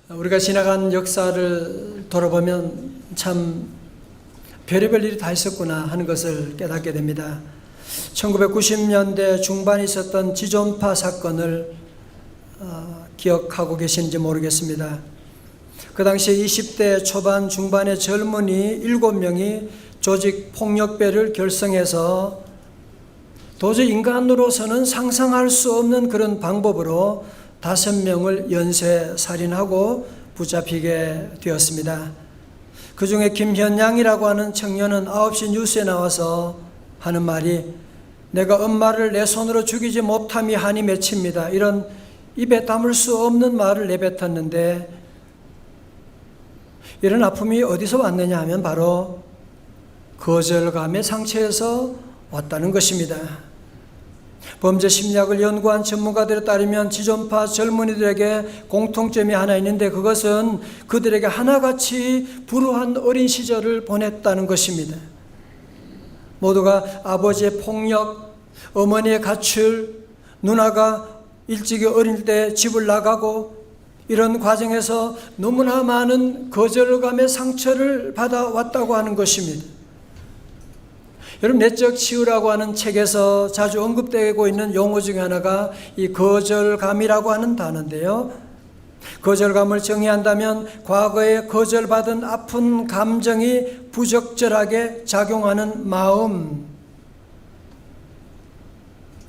우리가 지나간 역사를 돌아보면 참 별의별 일이 다 있었구나 하는 것을 깨닫게 됩니다. 1990년대 중반에 있었던 지존파 사건을 기억하고 계시는지 모르겠습니다. 그 당시에 20대 초반 중반의 젊은이 7명이 조직 폭력배를 결성해서 도저히 인간으로서는 상상할 수 없는 그런 방법으로 5명을 연쇄살인하고 붙잡히게 되었습니다. 그 중에 김현양이라고 하는 청년은 9시 뉴스에 나와서 하는 말이 내가 엄마를 내 손으로 죽이지 못함이 한이 맺힙니다. 이런 입에 담을 수 없는 말을 내뱉었는데 이런 아픔이 어디서 왔느냐 하면 바로 거절감의 상처에서 왔다는 것입니다. 범죄 심리학을 연구한 전문가들에 따르면 지존파 젊은이들에게 공통점이 하나 있는데 그것은 그들에게 하나같이 불우한 어린 시절을 보냈다는 것입니다. 모두가 아버지의 폭력, 어머니의 가출, 누나가 일찍이 어릴 때 집을 나가고 이런 과정에서 너무나 많은 거절감의 상처를 받아왔다고 하는 것입니다. 여러분, 내적 치유라고 하는 책에서 자주 언급되고 있는 용어 중에 하나가 이 거절감이라고 하는 단어인데요. 거절감을 정의한다면 과거에 거절받은 아픈 감정이 부적절하게 작용하는 마음,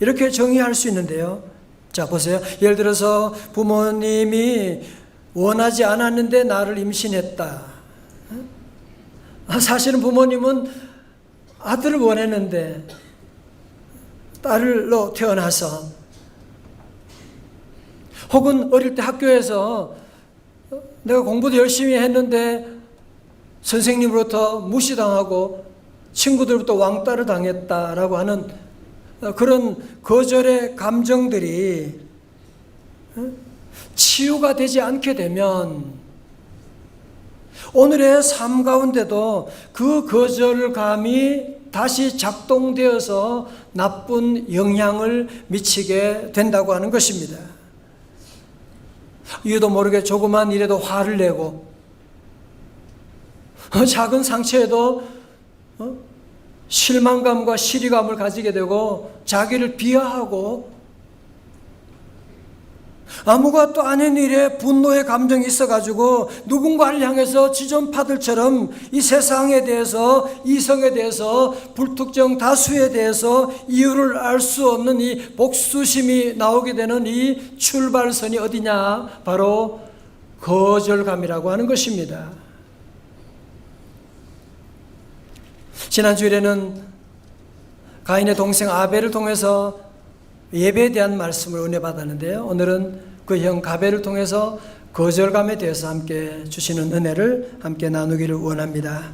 이렇게 정의할 수 있는데요. 자, 보세요. 예를 들어서 부모님이 원하지 않았는데 나를 임신했다. 사실은 부모님은 아들을 원했는데 딸로 태어나서, 혹은 어릴 때 학교에서 내가 공부도 열심히 했는데 선생님으로부터 무시당하고 친구들부터 왕따를 당했다라고 하는 그런 거절의 감정들이 치유가 되지 않게 되면 오늘의 삶 가운데도 그 거절감이 다시 작동되어서 나쁜 영향을 미치게 된다고 하는 것입니다. 이유도 모르게 조그만 일에도 화를 내고 작은 상처에도 실망감과 시리감을 가지게 되고 자기를 비하하고 아무것도 아닌 일에 분노의 감정이 있어가지고 누군가를 향해서 지존파들처럼 이 세상에 대해서, 이성에 대해서, 불특정 다수에 대해서 이유를 알 수 없는 이 복수심이 나오게 되는 이 출발선이 어디냐? 바로 거절감이라고 하는 것입니다. 지난 주일에는 가인의 동생 아벨을 통해서 예배에 대한 말씀을 은혜 받았는데요. 오늘은 그 형 가벨을 통해서 거절감에 대해서 함께 주시는 은혜를 함께 나누기를 원합니다.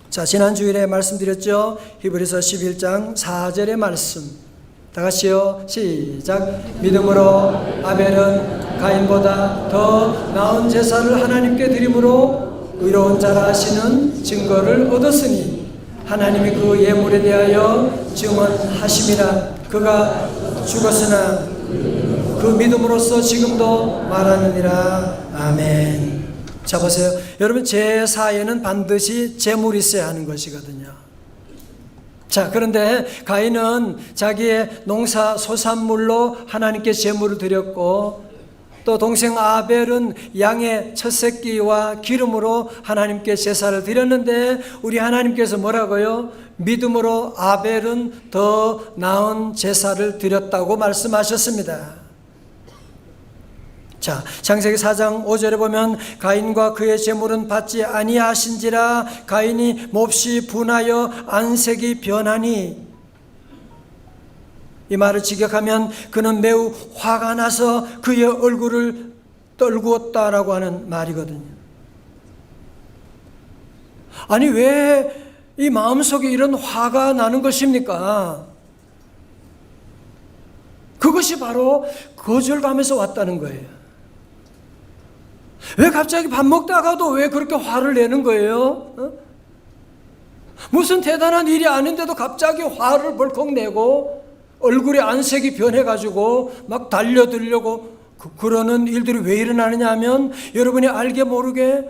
자, 지난 주일에 말씀드렸죠. 히브리서 11장 4절의 말씀. 다 같이요. 시작. 믿음으로 아벨은 가인보다 더 나은 제사를 하나님께 드림으로 의로운 자라 하시는 증거를 얻었으니 하나님이 그 예물에 대하여 증언하심이라. 그가 죽었으나 그 믿음으로써 지금도 말하느니라. 아멘. 자, 보세요. 여러분, 제사에는 반드시 제물이 있어야 하는 것이거든요. 자, 그런데 가인은 자기의 농사 소산물로 하나님께 제물을 드렸고, 또 동생 아벨은 양의 첫 새끼와 기름으로 하나님께 제사를 드렸는데 우리 하나님께서 뭐라고요? 믿음으로 아벨은 더 나은 제사를 드렸다고 말씀하셨습니다. 자, 창세기 4장 5절에 보면 가인과 그의 제물은 받지 아니하신지라 가인이 몹시 분하여 안색이 변하니, 이 말을 직역하면 그는 매우 화가 나서 그의 얼굴을 떨구었다라고 하는 말이거든요. 아니, 왜 이 마음속에 이런 화가 나는 것입니까? 그것이 바로 거절감에서 왔다는 거예요. 왜 갑자기 밥 먹다가도 왜 그렇게 화를 내는 거예요? 무슨 대단한 일이 아닌데도 갑자기 화를 벌컥 내고 얼굴에 안색이 변해가지고 막 달려들려고 그러는 일들이 왜 일어나느냐 하면 여러분이 알게 모르게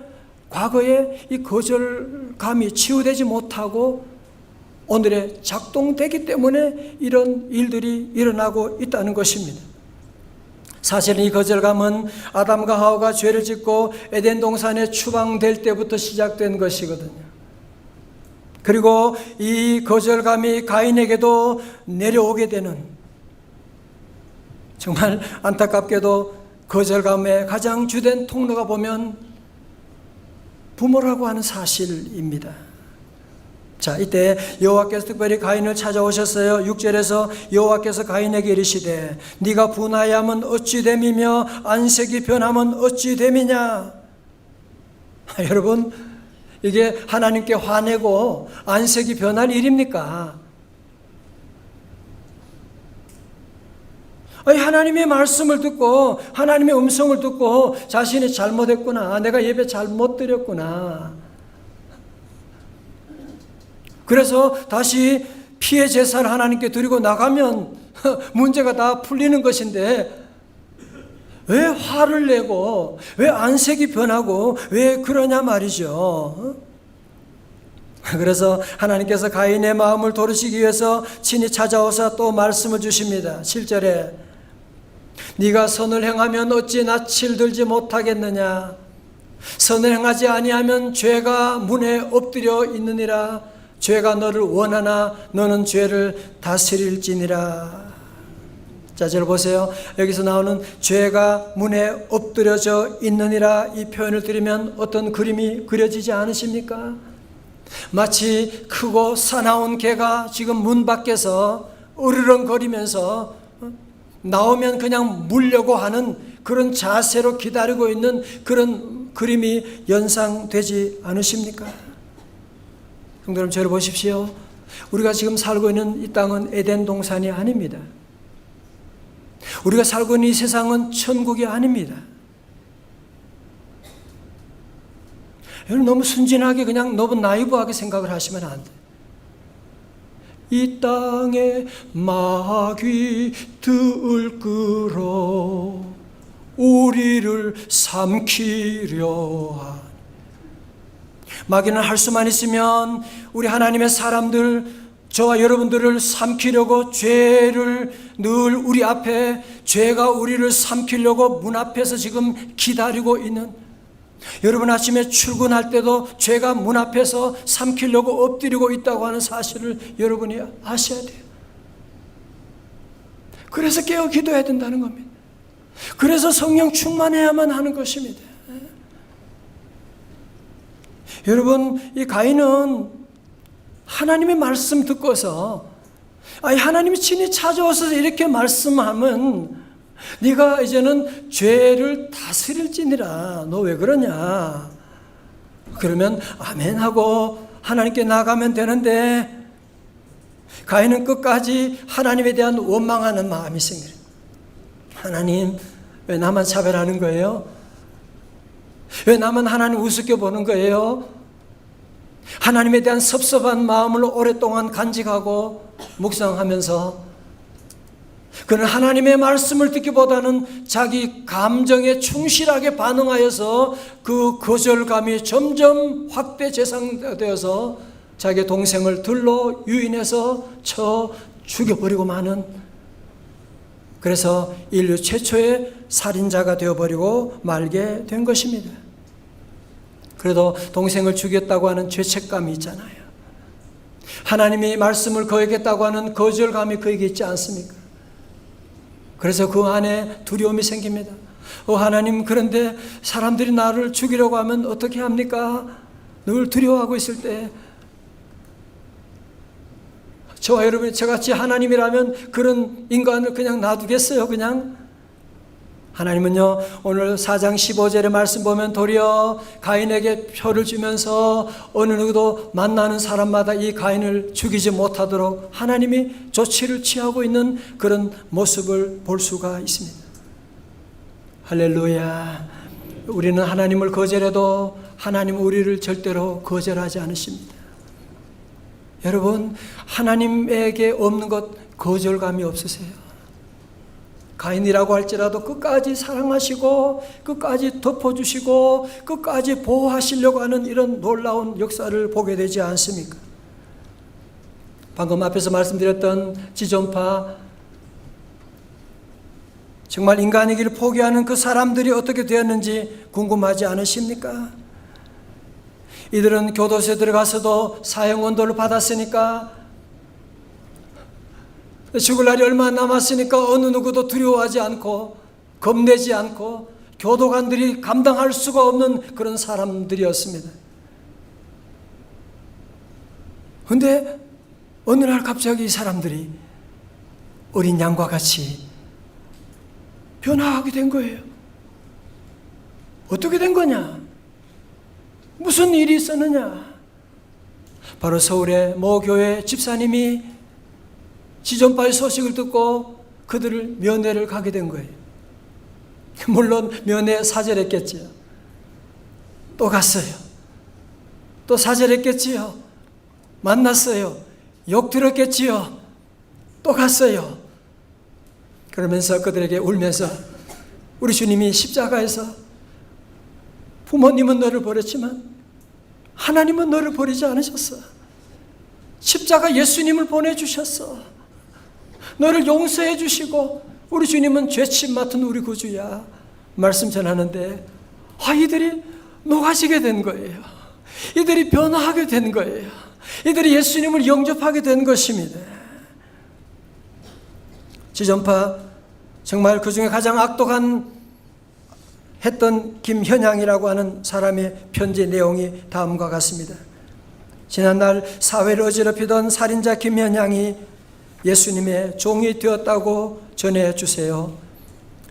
과거에 이 거절감이 치유되지 못하고 오늘에 작동되기 때문에 이런 일들이 일어나고 있다는 것입니다. 사실은 이 거절감은 아담과 하와가 죄를 짓고 에덴 동산에 추방될 때부터 시작된 것이거든요. 그리고 이 거절감이 가인에게도 내려오게 되는, 정말 안타깝게도 거절감의 가장 주된 통로가 보면 부모라고 하는 사실입니다. 자, 이때 여호와께서 특별히 가인을 찾아오셨어요. 6절에서 여호와께서 가인에게 이르시되 네가 분하여하면 어찌 됨이며 안색이 변하면 어찌 됨이냐. 여러분, 이게 하나님께 화내고 안색이 변할 일입니까? 아니, 하나님의 말씀을 듣고 하나님의 음성을 듣고 자신이 잘못했구나, 내가 예배 잘못 드렸구나, 그래서 다시 피해 제사를 하나님께 드리고 나가면 문제가 다 풀리는 것인데 왜 화를 내고 왜 안색이 변하고 왜 그러냐 말이죠. 그래서 하나님께서 가인의 마음을 도르시기 위해서 친히 찾아오사 또 말씀을 주십니다. 7절에 네가 선을 행하면 어찌 낯을 들지 못하겠느냐. 선을 행하지 아니하면 죄가 문에 엎드려 있느니라. 죄가 너를 원하나 너는 죄를 다스릴지니라. 자, 절 보세요. 여기서 나오는 죄가 문에 엎드려져 있느니라, 이 표현을 들으면 어떤 그림이 그려지지 않으십니까? 마치 크고 사나운 개가 지금 문 밖에서 으르렁거리면서 나오면 그냥 물려고 하는 그런 자세로 기다리고 있는 그런 그림이 연상되지 않으십니까? 성도 여러분, 저를 보십시오. 우리가 지금 살고 있는 이 땅은 에덴 동산이 아닙니다. 우리가 살고 있는 이 세상은 천국이 아닙니다. 여러분, 너무 순진하게 그냥 너무 나이브하게 생각을 하시면 안 돼요. 이 땅에 마귀 들끓어 우리를 삼키려 하니. 마귀는 할 수만 있으면 우리 하나님의 사람들, 저와 여러분들을 삼키려고 죄를 늘 우리 앞에, 죄가 우리를 삼키려고 문 앞에서 지금 기다리고 있는, 여러분 아침에 출근할 때도 죄가 문 앞에서 삼키려고 엎드리고 있다고 하는 사실을 여러분이 아셔야 돼요. 그래서 깨어 기도해야 된다는 겁니다. 그래서 성령 충만해야만 하는 것입니다. 여러분, 이 가인은 하나님의 말씀 듣고서, 하나님이 친히 찾아오셔서 이렇게 말씀하면 네가 이제는 죄를 다스릴지니라. 너 왜 그러냐? 그러면 아멘 하고 하나님께 나가면 되는데, 가인은 끝까지 하나님에 대한 원망하는 마음이 생겨요. 하나님, 왜 나만 차별하는 거예요? 왜 나만 하나님 우습게 보는 거예요? 하나님에 대한 섭섭한 마음을 오랫동안 간직하고 묵상하면서 그는 하나님의 말씀을 듣기보다는 자기 감정에 충실하게 반응하여서 그 거절감이 점점 확대 재상되어서 자기 동생을 들로 유인해서 쳐 죽여버리고 마는, 그래서 인류 최초의 살인자가 되어버리고 말게 된 것입니다. 그래도 동생을 죽였다고 하는 죄책감이 있잖아요. 하나님이 말씀을 거역했다고 하는 거절감이 그에게 있지 않습니까? 그래서 그 안에 두려움이 생깁니다. 하나님, 그런데 사람들이 나를 죽이려고 하면 어떻게 합니까? 늘 두려워하고 있을 때 저와 여러분이 저같이 하나님이라면 그런 인간을 그냥 놔두겠어요? 그냥? 하나님은요, 오늘 4장 15절의 말씀 보면 도리어 가인에게 표를 주면서 어느 누구도 만나는 사람마다 이 가인을 죽이지 못하도록 하나님이 조치를 취하고 있는 그런 모습을 볼 수가 있습니다. 할렐루야. 우리는 하나님을 거절해도 하나님은 우리를 절대로 거절하지 않으십니다. 여러분, 하나님에게 없는 것 거절감이 없으세요? 가인이라고 할지라도 끝까지 사랑하시고 끝까지 덮어주시고 끝까지 보호하시려고 하는 이런 놀라운 역사를 보게 되지 않습니까? 방금 앞에서 말씀드렸던 지존파, 정말 인간이기를 포기하는 그 사람들이 어떻게 되었는지 궁금하지 않으십니까? 이들은 교도소에 들어가서도 사형 언도를 받았으니까, 죽을 날이 얼마 남았으니까 어느 누구도 두려워하지 않고 겁내지 않고 교도관들이 감당할 수가 없는 그런 사람들이었습니다. 그런데 어느 날 갑자기 이 사람들이 어린 양과 같이 변화하게 된 거예요. 어떻게 된 거냐? 무슨 일이 있었느냐? 바로 서울의 모 교회 집사님이 지존파의 소식을 듣고 그들을 면회를 가게 된 거예요. 물론 면회 사절했겠지요. 또 갔어요. 또 사절했겠지요. 만났어요. 욕 들었겠지요. 또 갔어요. 그러면서 그들에게 울면서, 우리 주님이 십자가에서 부모님은 너를 버렸지만 하나님은 너를 버리지 않으셨어. 십자가 예수님을 보내주셨어. 너를 용서해 주시고 우리 주님은 죄침 맡은 우리 구주야. 말씀 전하는데 이들이 녹아지게 된 거예요. 이들이 변화하게 된 거예요. 이들이 예수님을 영접하게 된 것입니다. 지존파, 정말 그 중에 가장 악독한 했던 김현양이라고 하는 사람의 편지 내용이 다음과 같습니다. 지난날 사회를 어지럽히던 살인자 김현양이 예수님의 종이 되었다고 전해주세요.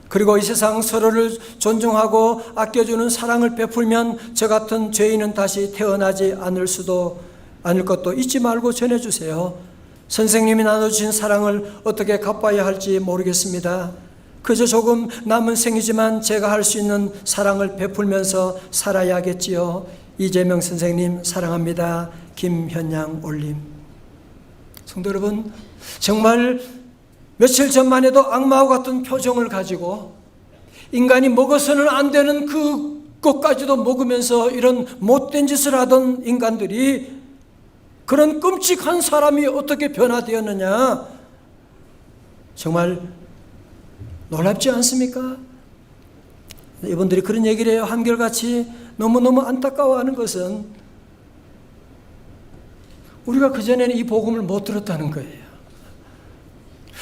그리고 이 세상 서로를 존중하고 아껴주는 사랑을 베풀면 저 같은 죄인은 다시 태어나지 않을 것도 잊지 말고 전해주세요. 선생님이 나눠주신 사랑을 어떻게 갚아야 할지 모르겠습니다. 그저 조금 남은 생이지만 제가 할 수 있는 사랑을 베풀면서 살아야겠지요. 이재명 선생님 사랑합니다. 김현양 올림. 성도 여러분, 정말 며칠 전만 해도 악마와 같은 표정을 가지고 인간이 먹어서는 안 되는 그것까지도 먹으면서 이런 못된 짓을 하던 인간들이, 그런 끔찍한 사람이 어떻게 변화되었느냐, 정말 놀랍지 않습니까? 이분들이 그런 얘기를 해요. 한결같이 너무너무 안타까워하는 것은 우리가 그전에는 이 복음을 못 들었다는 거예요.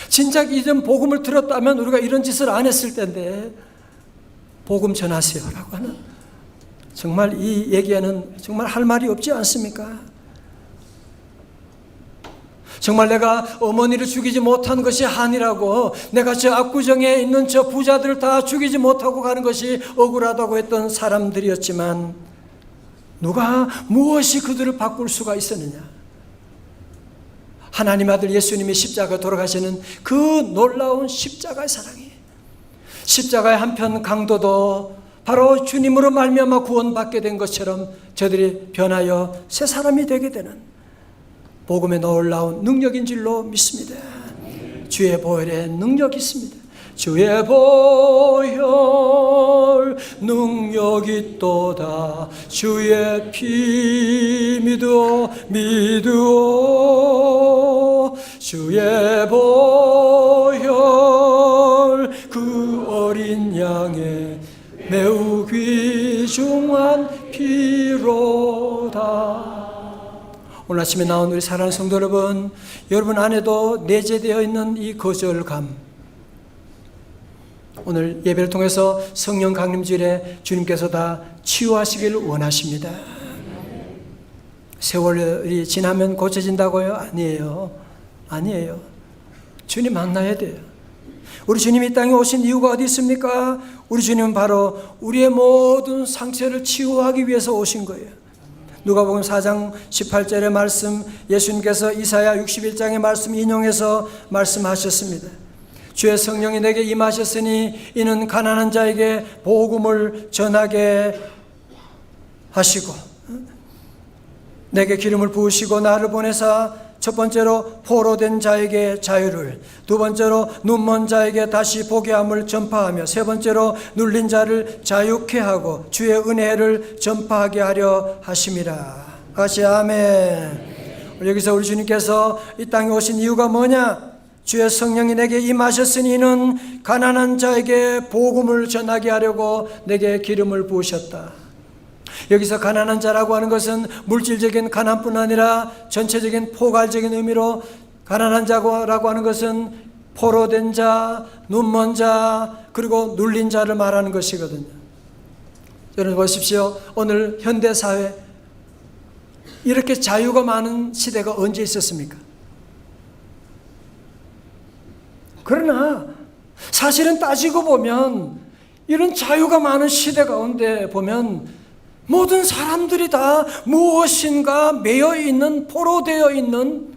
진작 이전 복음을 들었다면 우리가 이런 짓을 안 했을 텐데, 복음 전하세요라고 하는, 정말 이 얘기에는 정말 할 말이 없지 않습니까? 정말 내가 어머니를 죽이지 못한 것이 한이라고, 내가 저 압구정에 있는 저 부자들을 다 죽이지 못하고 가는 것이 억울하다고 했던 사람들이었지만, 누가 무엇이 그들을 바꿀 수가 있었느냐? 하나님 아들 예수님이 십자가 돌아가시는 그 놀라운 십자가의 사랑이, 십자가의 한편 강도도 바로 주님으로 말미암아 구원받게 된 것처럼 저들이 변하여 새 사람이 되게 되는 복음의 놀라운 능력인 줄로 믿습니다. 주의 보혈에 능력이 있습니다. 주의 보혈 능력이 있도다. 주의 피 믿으오. 주의 보혈 그 어린 양의 매우 귀중한 피로다. 오늘 아침에 나온 우리 사랑하는 성도 여러분, 여러분 안에도 내재되어 있는 이 거절감, 오늘 예배를 통해서 성령 강림주일에 주님께서 다 치유하시기를 원하십니다. 세월이 지나면 고쳐진다고요? 아니에요. 주님 만나야 돼요. 우리 주님이 이 땅에 오신 이유가 어디 있습니까? 우리 주님은 바로 우리의 모든 상처를 치유하기 위해서 오신 거예요. 누가복음 4장 18절의 말씀, 예수님께서 이사야 61장의 말씀 인용해서 말씀하셨습니다. 주의 성령이 내게 임하셨으니 이는 가난한 자에게 복음을 전하게 하시고 내게 기름을 부으시고 나를 보내사 첫 번째로 포로된 자에게 자유를, 두 번째로 눈먼 자에게 다시 보게 함을 전파하며, 세 번째로 눌린 자를 자유케 하고 주의 은혜를 전파하게 하려 하심이라. 같이 아멘. 여기서 우리 주님께서 이 땅에 오신 이유가 뭐냐? 주의 성령이 내게 임하셨으니 이는 가난한 자에게 복음을 전하게 하려고 내게 기름을 부으셨다. 여기서 가난한 자라고 하는 것은 물질적인 가난뿐 아니라 전체적인 포괄적인 의미로 가난한 자라고 하는 것은 포로된 자, 눈먼 자, 그리고 눌린 자를 말하는 것이거든요. 여러분 보십시오. 오늘 현대사회 이렇게 자유가 많은 시대가 언제 있었습니까? 그러나 사실은 따지고 보면 이런 자유가 많은 시대 가운데 보면 모든 사람들이 다 무엇인가 매여 있는, 포로되어 있는,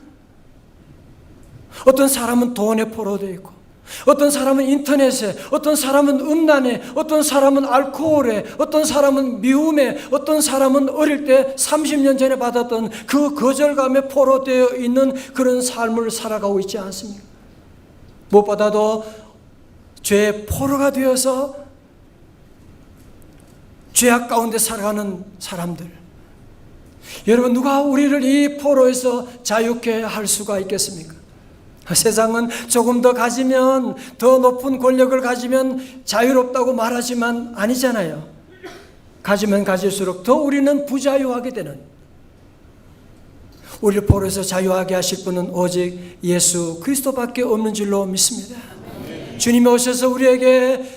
어떤 사람은 돈에 포로되어 있고, 어떤 사람은 인터넷에, 어떤 사람은 음란에, 어떤 사람은 알코올에, 어떤 사람은 미움에, 어떤 사람은 어릴 때 30년 전에 받았던 그 거절감에 포로되어 있는 그런 삶을 살아가고 있지 않습니까? 무엇보다도 죄의 포로가 되어서 죄악 가운데 살아가는 사람들. 여러분, 누가 우리를 이 포로에서 자유케 할 수가 있겠습니까? 세상은 조금 더 가지면, 더 높은 권력을 가지면 자유롭다고 말하지만 아니잖아요. 가지면 가질수록 더 우리는 부자유하게 되는, 우리를 포로에서 자유하게 하실 분은 오직 예수 그리스도밖에 없는 줄로 믿습니다. 주님이 오셔서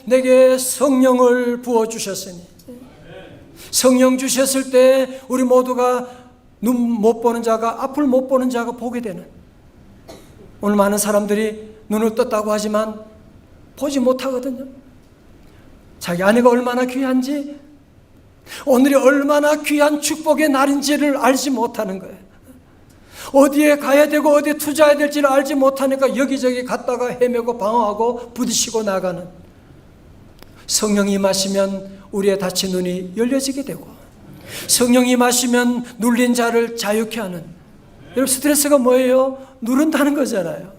내게 성령을 부어주셨으니, 성령 주셨을 때 우리 모두가 눈 못 보는 자가, 앞을 못 보는 자가 보게 되는, 오늘 많은 사람들이 눈을 떴다고 하지만 보지 못하거든요. 자기 아내가 얼마나 귀한지, 오늘이 얼마나 귀한 축복의 날인지를 알지 못하는 거예요. 어디에 가야 되고 어디에 투자해야 될지를 알지 못하니까 여기저기 갔다가 헤매고 방황하고 부딪히고 나가는, 성령이 임하시면 우리의 닫힌 눈이 열려지게 되고, 성령이 임하시면 눌린 자를 자유케 하는, 여러분 스트레스가 뭐예요? 누른다는 거잖아요.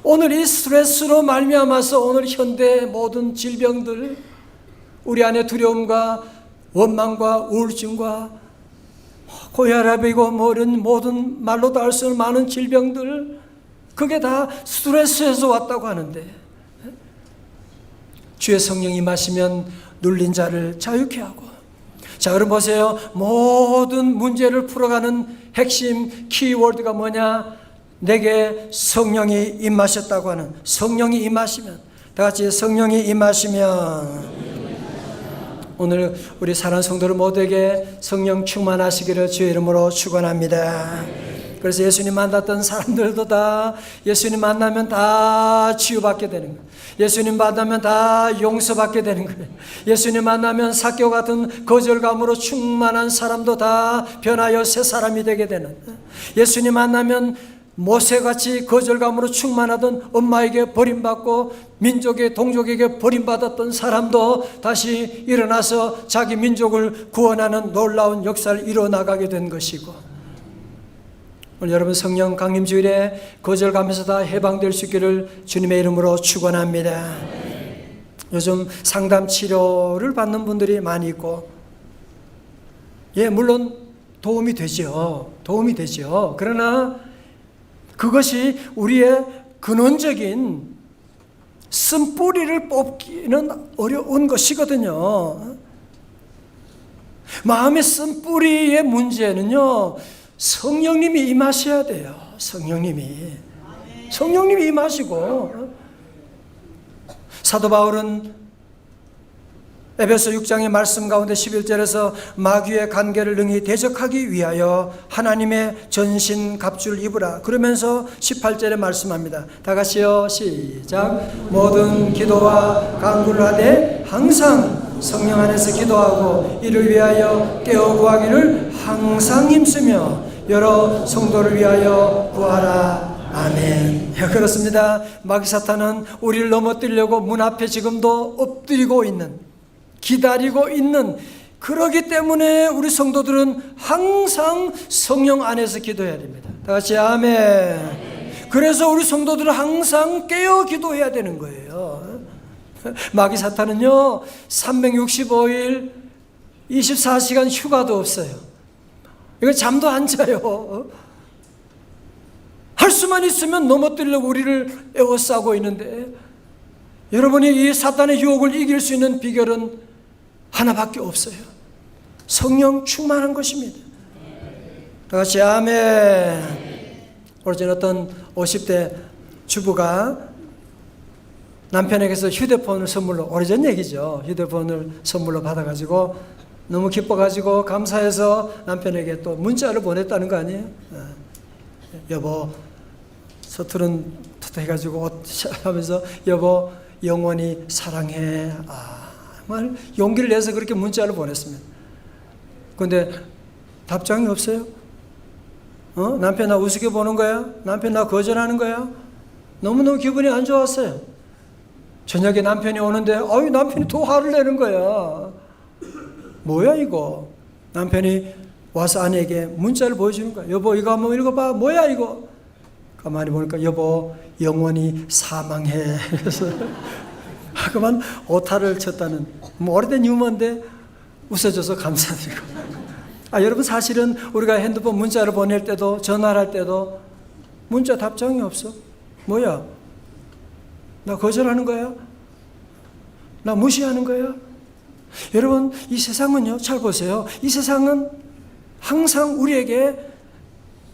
오늘 이 스트레스로 말미암아서 오늘 현대 모든 질병들, 우리 안에 두려움과 원망과 우울증과 고혈압이고 모든 말로도 알 수 없는 많은 질병들, 그게 다 스트레스에서 왔다고 하는데, 주의 성령이 임하시면 눌린 자를 자유케 하고, 자, 여러분 보세요. 모든 문제를 풀어가는 핵심 키워드가 뭐냐? 내게 성령이 임하셨다고 하는, 성령이 임하시면, 다 같이 성령이 임하시면. 오늘 우리 사랑하는 성도들 모두에게 성령 충만하시기를 주의 이름으로 축원합니다. 그래서 예수님 만났던 사람들도 다 예수님 만나면 다 치유받게 되는 거예요. 예수님 만나면 다 용서받게 되는 거예요. 예수님 만나면 삭개오 같은 거절감으로 충만한 사람도 다 변하여 새 사람이 되게 되는, 예수님 만나면 모세같이 거절감으로 충만하던, 엄마에게 버림받고 민족의 동족에게 버림받았던 사람도 다시 일어나서 자기 민족을 구원하는 놀라운 역사를 이뤄나가게 된 것이고, 오늘 여러분 성령 강림 주일에 거절감에서 다 해방될 수 있기를 주님의 이름으로 축원합니다. 요즘 상담 치료를 받는 분들이 많이 있고, 물론 도움이 되죠. 그러나 그것이 우리의 근원적인 쓴뿌리를 뽑기는 어려운 것이거든요. 마음의 쓴뿌리의 문제는요, 성령님이 임하셔야 돼요. 성령님이 임하시고, 사도 바울은 에베소 6장의 말씀 가운데 11절에서 마귀의 관계를 능히 대적하기 위하여 하나님의 전신 갑주를 입으라 그러면서 18절에 말씀합니다. 다 같이요, 시작. 모든 기도와 간구를 하되 항상 성령 안에서 기도하고 이를 위하여 깨어 구하기를 항상 힘쓰며 여러 성도를 위하여 구하라. 아멘. 그렇습니다. 마귀 사탄은 우리를 넘어뜨리려고 문 앞에 지금도 엎드리고 있는, 기다리고 있는, 그러기 때문에 우리 성도들은 항상 성령 안에서 기도해야 됩니다. 다 같이 아멘. 그래서 우리 성도들은 항상 깨어 기도해야 되는 거예요. 마귀 사탄은요 365일 24시간 휴가도 없어요. 이거 잠도 안 자요. 할 수만 있으면 넘어뜨리려고 우리를 에워싸고 있는데, 여러분이 이 사탄의 유혹을 이길 수 있는 비결은 하나밖에 없어요. 성령 충만한 것입니다. 다 같이 아멘. 오늘 전 어떤 50대 주부가 남편에게서 휴대폰을 선물로, 오래전 얘기죠. 휴대폰을 선물로 받아가지고 너무 기뻐가지고 감사해서 남편에게 또 문자를 보냈다는 거 아니에요? 여보, 서투른 툭 해가지고 하면서 여보 영원히 사랑해. 정말 용기를 내서 그렇게 문자를 보냈습니다. 그런데 답장이 없어요. 남편 나 우습게 보는 거야? 남편 나 거절하는 거야? 너무너무 기분이 안 좋았어요. 저녁에 남편이 오는데 남편이 더 화를 내는 거야. 뭐야 이거? 남편이 와서 아내에게 문자를 보여주는 거야. 여보 이거 한번 읽어봐. 뭐야 이거? 가만히 보니까 여보 영원히 사망해. 그래서 그만 오타를 쳤다는, 오래된 유머인데 웃어줘서 감사드리고. 여러분 사실은 우리가 핸드폰 문자를 보낼 때도 전화를 할 때도 문자 답장이 없어. 뭐야? 나 거절하는 거야? 나 무시하는 거야? 여러분 이 세상은요, 잘 보세요. 이 세상은 항상 우리에게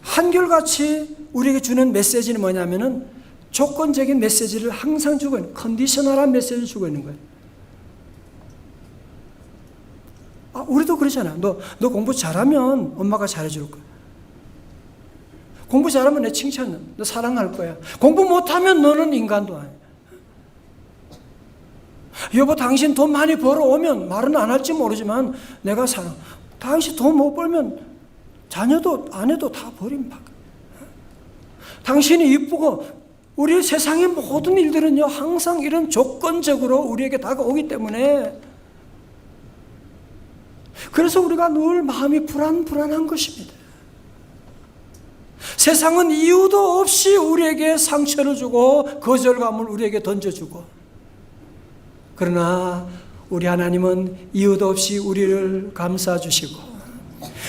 한결같이 우리에게 주는 메시지는 뭐냐면은 조건적인 메시지를 항상 주고 있는, 컨디셔널한 메시지를 주고 있는 거예요. 우리도 그러잖아. 너 공부 잘하면 엄마가 잘해줄 거야. 공부 잘하면 내 칭찬해. 너 사랑할 거야. 공부 못하면 너는 인간도 아니야. 여보 당신 돈 많이 벌어오면 말은 안 할지 모르지만 내가 사랑. 당신 돈 못 벌면 자녀도 아내도 다 버림받아. 당신이 이쁘고, 우리 세상의 모든 일들은요 항상 이런 조건적으로 우리에게 다가오기 때문에, 그래서 우리가 늘 마음이 불안한 것입니다. 세상은 이유도 없이 우리에게 상처를 주고 거절감을 우리에게 던져주고, 그러나 우리 하나님은 이유도 없이 우리를 감싸 주시고,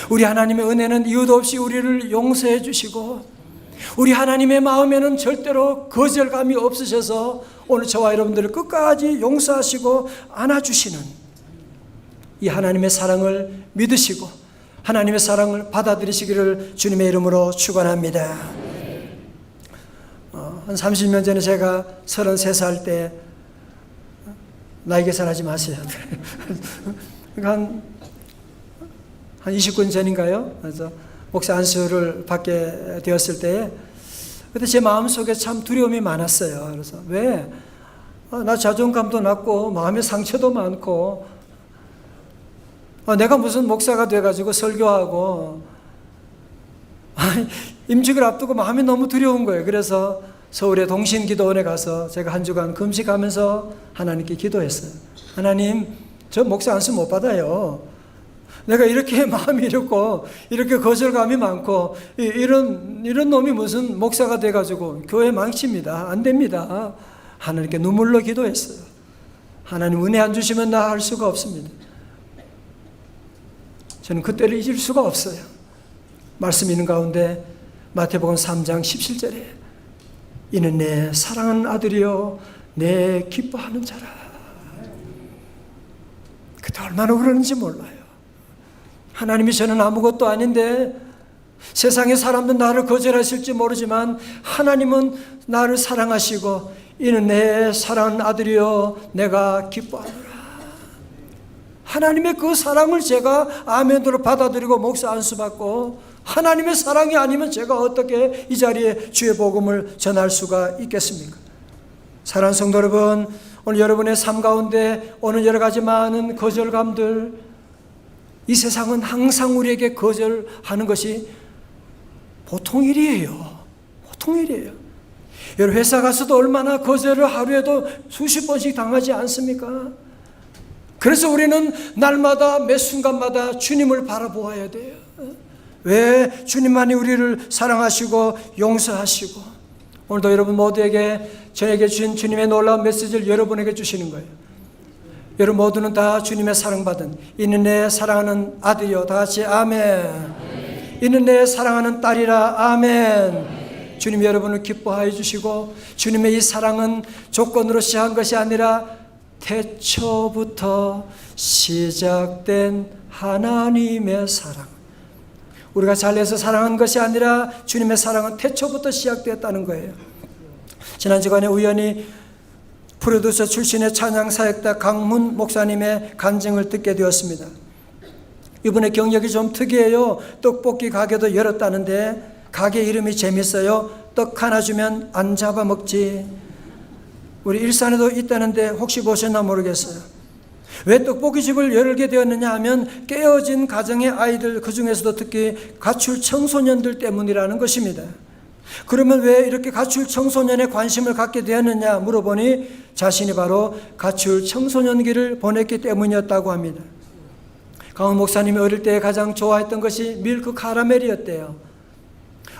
우리 하나님의 은혜는 이유도 없이 우리를 용서해 주시고, 우리 하나님의 마음에는 절대로 거절감이 없으셔서 오늘 저와 여러분들을 끝까지 용서하시고 안아주시는 이 하나님의 사랑을 믿으시고 하나님의 사랑을 받아들이시기를 주님의 이름으로 축원합니다. 한 30년 전에 제가 33살 때, 나이 계산하지 마세요. 한 29년 전인가요? 그래서 목사 안수를 받게 되었을 때에, 그때 제 마음속에 참 두려움이 많았어요. 그래서 왜? 나 자존감도 낮고 마음의 상처도 많고, 내가 무슨 목사가 돼가지고 설교하고, 임직을 앞두고 마음이 너무 두려운 거예요. 그래서 서울의 동신기도원에 가서 제가 한 주간 금식하면서 하나님께 기도했어요. 하나님, 저 목사 안수 못 받아요. 내가 이렇게 마음이 이렇고 이렇게 거절감이 많고 이런 놈이 무슨 목사가 돼가지고 교회 망칩니다. 안 됩니다. 하나님께 눈물로 기도했어요. 하나님 은혜 안 주시면 나 할 수가 없습니다. 저는 그때를 잊을 수가 없어요. 말씀 있는 가운데 마태복음 3장 17절에 이는 내 사랑하는 아들이요 내 기뻐하는 자라. 그때 얼마나 그러는지 몰라요. 하나님이 저는 아무것도 아닌데, 세상의 사람들 나를 거절하실지 모르지만 하나님은 나를 사랑하시고 이는 내 사랑하는 아들이요 내가 기뻐하노라. 하나님의 그 사랑을 제가 아멘으로 받아들이고 목사 안수 받고, 하나님의 사랑이 아니면 제가 어떻게 이 자리에 주의 복음을 전할 수가 있겠습니까? 사랑하는 성도 여러분, 오늘 여러분의 삶 가운데 오는 여러 가지 많은 거절감들, 이 세상은 항상 우리에게 거절하는 것이 보통 일이에요. 보통 일이에요. 여러분 회사 가서도 얼마나 거절을 하루에도 수십 번씩 당하지 않습니까? 그래서 우리는 날마다 매 순간마다 주님을 바라보아야 돼요. 왜 주님만이 우리를 사랑하시고 용서하시고 오늘도 여러분 모두에게 저에게 주신 주님의 놀라운 메시지를 여러분에게 주시는 거예요. 여러분 모두는 다 주님의 사랑받은 이는 내 사랑하는 아들이요. 다 같이 아멘. 이는 내 사랑하는 딸이라 아멘. 주님 여러분을 기뻐하여 주시고 주님의 이 사랑은 조건으로 시작한 것이 아니라 태초부터 시작된 하나님의 사랑. 우리가 잘해서 사랑한 것이 아니라 주님의 사랑은 태초부터 시작되었다는 거예요. 지난 주간에 우연히 프로듀서 출신의 찬양사역자 강문 목사님의 간증을 듣게 되었습니다. 이분의 경력이 좀 특이해요. 떡볶이 가게도 열었다는데 가게 이름이 재밌어요. 떡 하나 주면 안 잡아먹지. 우리 일산에도 있다는데 혹시 보셨나 모르겠어요. 왜 떡볶이집을 열게 되었느냐 하면 깨어진 가정의 아이들, 그 중에서도 특히 가출 청소년들 때문이라는 것입니다. 그러면 왜 이렇게 가출 청소년에 관심을 갖게 되었느냐 물어보니 자신이 바로 가출 청소년기를 보냈기 때문이었다고 합니다. 강원 목사님이 어릴 때 가장 좋아했던 것이 밀크 카라멜이었대요.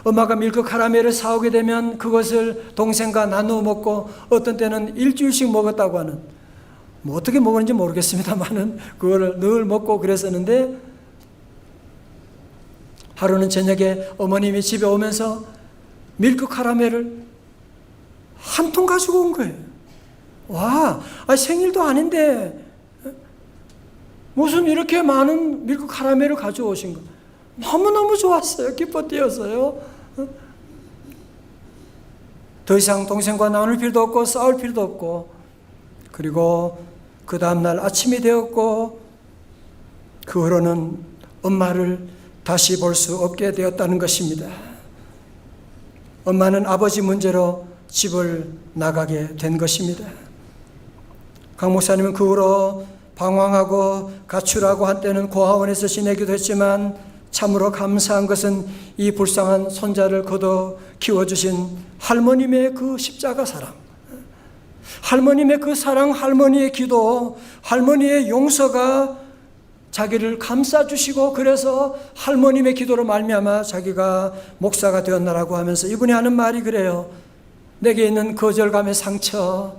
엄마가 밀크 카라멜을 사오게 되면 그것을 동생과 나누어 먹고 어떤 때는 일주일씩 먹었다고 하는, 뭐 어떻게 먹었는지 모르겠습니다만은 그거를 늘 먹고 그랬었는데 하루는 저녁에 어머님이 집에 오면서 밀크 카라멜을 한 통 가지고 온 거예요. 와, 생일도 아닌데 무슨 이렇게 많은 밀크 카라멜을 가져오신 거. 너무너무 좋았어요. 기뻐 뛰었어요. 더 이상 동생과 나눌 필요도 없고 싸울 필요도 없고, 그리고 그 다음날 아침이 되었고 그 후로는 엄마를 다시 볼 수 없게 되었다는 것입니다. 엄마는 아버지 문제로 집을 나가게 된 것입니다. 강 목사님은 그 후로 방황하고 가출하고 한때는 고아원에서 지내기도 했지만 참으로 감사한 것은 이 불쌍한 손자를 거둬 키워주신 할머님의 그 십자가 사랑, 할머님의 그 사랑, 할머니의 기도, 할머니의 용서가 자기를 감싸주시고 그래서 할머님의 기도로 말미암아 자기가 목사가 되었나라고 하면서 이분이 하는 말이 그래요. 내게 있는 거절감의 상처,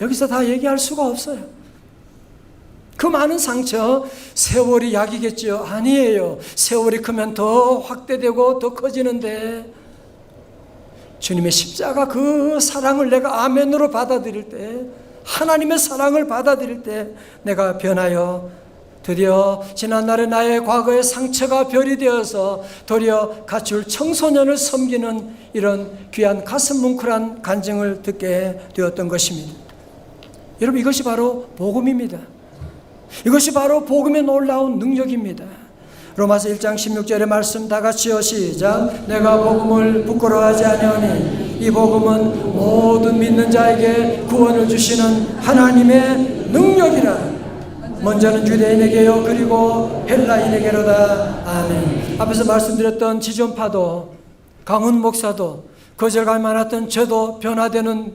여기서 다 얘기할 수가 없어요. 그 많은 상처, 세월이 약이겠죠? 아니에요. 세월이 크면 더 확대되고 더 커지는데 주님의 십자가 그 사랑을 내가 아멘으로 받아들일 때, 하나님의 사랑을 받아들일 때 내가 변하여 드디어 지난날의 나의 과거의 상처가 별이 되어서 도리어 가출 청소년을 섬기는 이런 귀한 가슴 뭉클한 간증을 듣게 되었던 것입니다. 여러분, 이것이 바로 복음입니다. 이것이 바로 복음의 놀라운 능력입니다. 로마서 1장 16절의 말씀 다 같이요, 시작. 내가 복음을 부끄러워하지 아니하니 이 복음은 모든 믿는 자에게 구원을 주시는 하나님의 능력이라. 먼저는 유대인에게요 그리고 헬라인에게로다. 아멘. 앞에서 말씀드렸던 지존파도 강훈 목사도 거절감이 많았던 저도 변화되는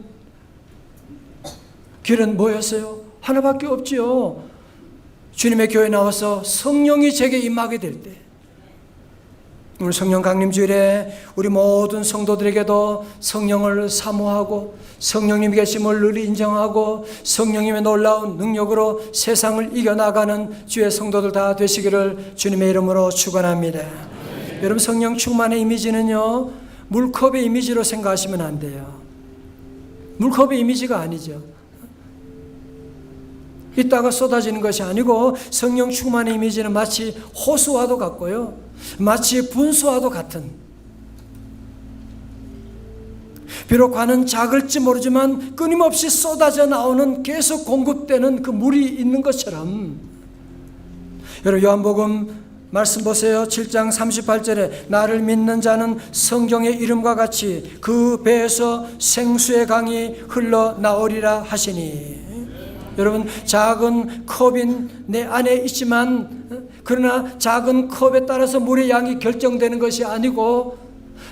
길은 뭐였어요? 하나밖에 없지요. 주님의 교회에 나와서 성령이 제게 임하게 될 때, 오늘 성령 강림 주일에 우리 모든 성도들에게도 성령을 사모하고 성령님이 계심을 늘 인정하고 성령님의 놀라운 능력으로 세상을 이겨나가는 주의 성도들 다 되시기를 주님의 이름으로 축원합니다. 여러분, 성령 충만의 이미지는요 물컵의 이미지로 생각하시면 안 돼요. 물컵의 이미지가 아니죠. 이따가 쏟아지는 것이 아니고 성령 충만의 이미지는 마치 호수와도 같고요, 마치 분수와도 같은, 비록 관은 작을지 모르지만 끊임없이 쏟아져 나오는, 계속 공급되는 그 물이 있는 것처럼. 여러분, 요한복음 말씀 보세요. 7장 38절에 나를 믿는 자는 성경의 이름과 같이 그 배에서 생수의 강이 흘러나오리라 하시니. 여러분, 작은 컵인 내 안에 있지만, 그러나 작은 컵에 따라서 물의 양이 결정되는 것이 아니고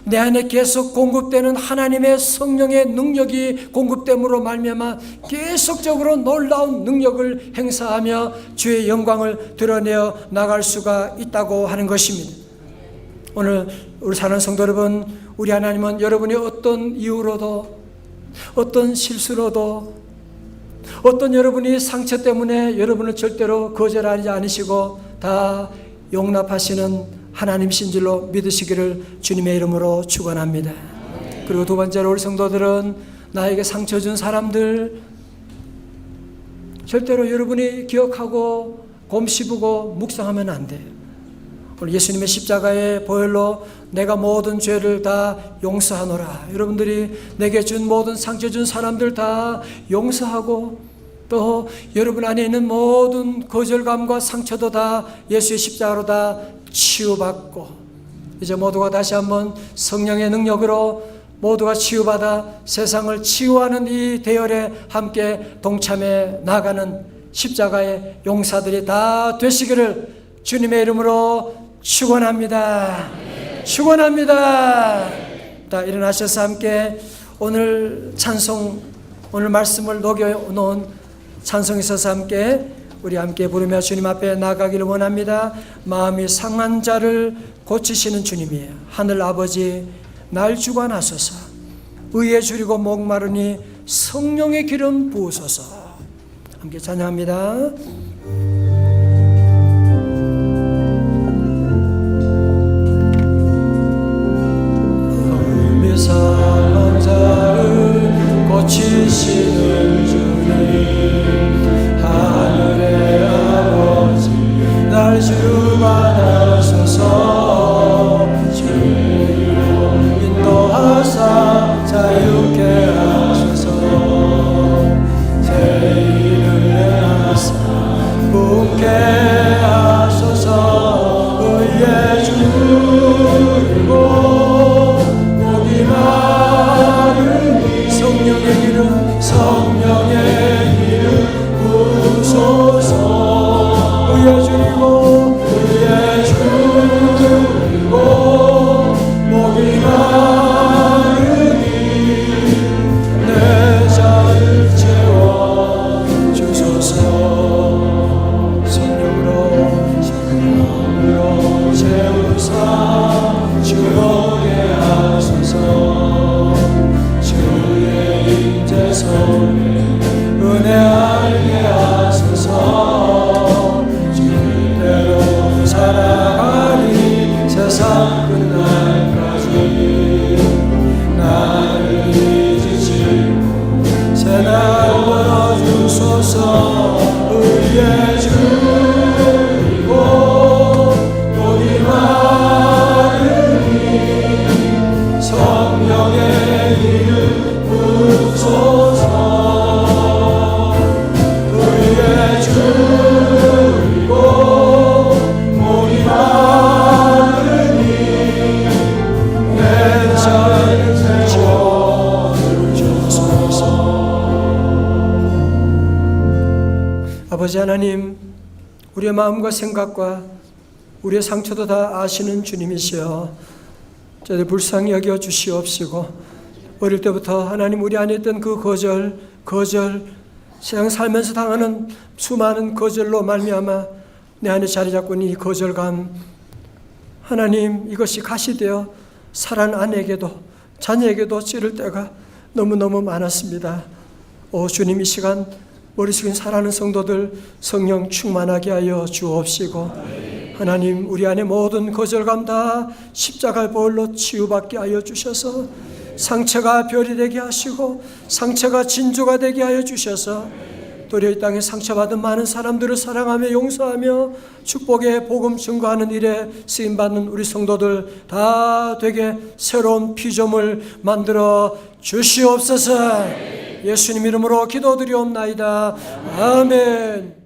내 안에 계속 공급되는 하나님의 성령의 능력이 공급됨으로 말미암아 계속적으로 놀라운 능력을 행사하며 주의 영광을 드러내어 나갈 수가 있다고 하는 것입니다. 오늘 우리 사랑하는 성도 여러분, 우리 하나님은 여러분이 어떤 이유로도, 어떤 실수로도, 어떤 여러분이 상처 때문에 여러분을 절대로 거절하지 않으시고 다 용납하시는 하나님이신 줄로 믿으시기를 주님의 이름으로 축원합니다. 그리고 두 번째로 우리 성도들은 나에게 상처 준 사람들 절대로 여러분이 기억하고 곰씹고 묵상하면 안 돼요. 오늘 예수님의 십자가의 보혈로 내가 모든 죄를 다 용서하노라. 여러분들이 내게 준 모든 상처 준 사람들 다 용서하고 또 여러분 안에 있는 모든 거절감과 상처도 다 예수의 십자가로 다 치유받고 이제 모두가 다시 한번 성령의 능력으로 모두가 치유받아 세상을 치유하는 이 대열에 함께 동참해 나가는 십자가의 용사들이 다 되시기를 주님의 이름으로 축원합니다. 축원합니다. 다 일어나셔서 함께 오늘 찬송, 오늘 말씀을 녹여놓은 찬송에 있어서 우리 함께 부르며 주님 앞에 나가기를 원합니다. 마음이 상한 자를 고치시는 주님이에요. 하늘 아버지 날 주관하소서. 의에 줄이고 목마르니 성령의 기름 부으소서. 함께 찬양합니다. 마음이 상한 자를 고치시는 주님, 하늘의 아버지 날 주관하소서. 주님으로 인도하사 자유케 하소서. 죄인을 내하사 웃게 하소서. 의에 줄이고 목이 마르니 성령의 기름, 성령의 부소서. 의에 줄이고 목이 마르니 내 자를 채워 주소서. 성령으로 채우사 주오게 하소서. 주의 임재 속에 은혜 알게 하소서. 주님대로 살아가리 세상 끝날까지. 나를 지치고 새날 걸어주소서. 의에 줄이고 목이 마르니 성령의 기름 부소서. 의에 줄이고 목이 마르니 내 자를 채워주소서. 아버지 하나님, 우리의 마음과 생각과 우리의 상처도 다 아시는 주님이시여 저희들 불쌍히 여겨 주시옵시고, 어릴 때부터 하나님 우리 안에 있던 그 거절 세상 살면서 당하는 수많은 거절로 말미암아 내 안에 자리 잡고 있는 이 거절감, 하나님 이것이 가시되어 사랑 아내에게도 자녀에게도 찌를 때가 너무너무 많았습니다. 오 주님, 이 시간 머리 숙인 사랑하는 성도들 성령 충만하게 하여 주옵시고, 하나님 우리 안에 모든 거절감 다 십자가의 보혈로 치유받게 하여 주셔서 상처가 별이 되게 하시고 상처가 진주가 되게 하여 주셔서 도리어 이 땅에 상처받은 많은 사람들을 사랑하며 용서하며 축복의 복음 증거하는 일에 쓰임받는 우리 성도들 다 되게 새로운 피조물 만들어 주시옵소서. 예수님 이름으로 기도드리옵나이다. 아멘.